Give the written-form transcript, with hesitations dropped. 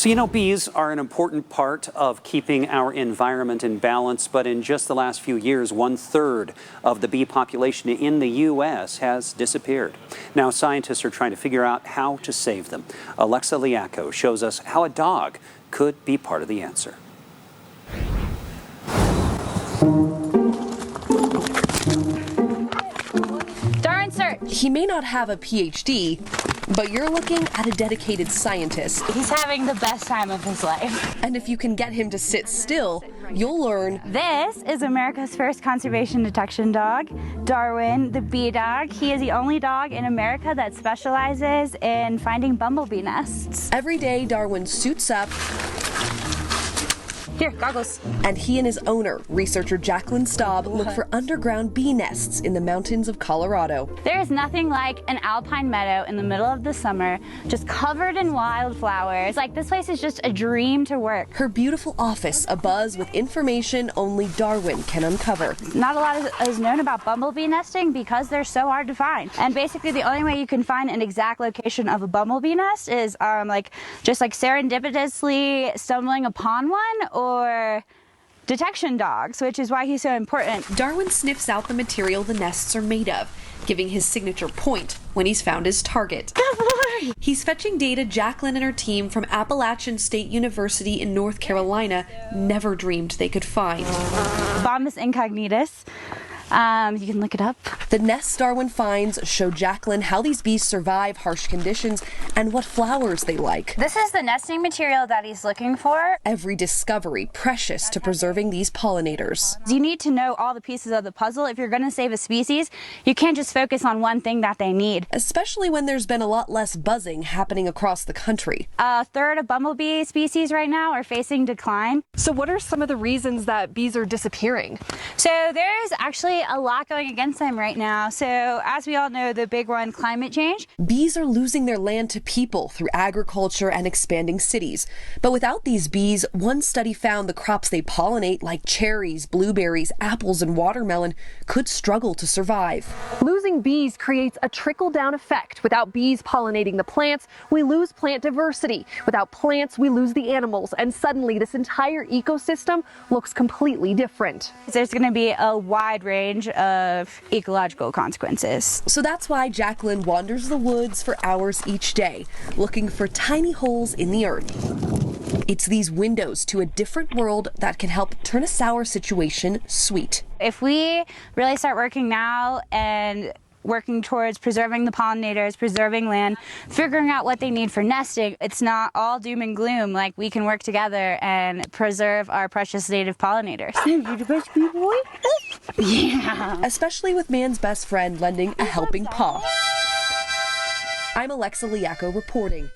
So, you know, bees are an important part of keeping our environment in balance, but in just the last few years, 1/3 of the bee population in the U.S. has disappeared. Now, scientists are trying to figure out how to save them. Alexa Liacco shows us how a dog could be part of the answer. Darwin Search. He may not have a PhD, but you're looking at a dedicated scientist. He's having the best time of his life. And if you can get him to sit still, you'll learn. This is America's first conservation detection dog, Darwin, the bee dog. He is the only dog in America that specializes in finding bumblebee nests. Every day, Darwin suits up. Here, goggles. And he and his owner, researcher Jacqueline Staub, look for underground bee nests in the mountains of Colorado. There is nothing like an alpine meadow in the middle of the summer, just covered in wildflowers. Like, this place is just a dream to work. Her beautiful office abuzz with information only Darwin can uncover. Not a lot is known about bumblebee nesting because they're so hard to find. And basically the only way you can find an exact location of a bumblebee nest is just serendipitously stumbling upon one, or detection dogs, which is why he's so important. Darwin sniffs out the material the nests are made of, giving his signature point when he's found his target. Good boy! He's fetching data Jacqueline and her team from Appalachian State University in North Carolina never dreamed they could find. Bombus incognitus. You can look it up. The nests Darwin finds show Jacqueline how these bees survive harsh conditions and what flowers they like. This is the nesting material that he's looking for. Every discovery precious to preserving these pollinators. You need to know all the pieces of the puzzle. If you're going to save a species, you can't just focus on one thing that they need. Especially when there's been a lot less buzzing happening across the country. 1/3 of bumblebee species right now are facing decline. So what are some of the reasons that bees are disappearing? So there's actually a lot going against them right now. So as we all know, the big one, climate change. Bees are losing their land to people through agriculture and expanding cities. But without these bees, one study found the crops they pollinate, like cherries, blueberries, apples, and watermelon, could struggle to survive. Losing bees creates a trickle-down effect. Without bees pollinating the plants, we lose plant diversity. Without plants, we lose the animals. And suddenly, this entire ecosystem looks completely different. There's going to be a wide range of ecological consequences. So that's why Jacqueline wanders the woods for hours each day, looking for tiny holes in the earth. It's these windows to a different world that can help turn a sour situation sweet. If we really start working now and working towards preserving the pollinators, preserving land, figuring out what they need for nesting, it's not all doom and gloom. Like, we can work together and preserve our precious native pollinators. You the best bee boy? Yeah. Especially with man's best friend lending a helping paw. I'm Alexa Liacco reporting.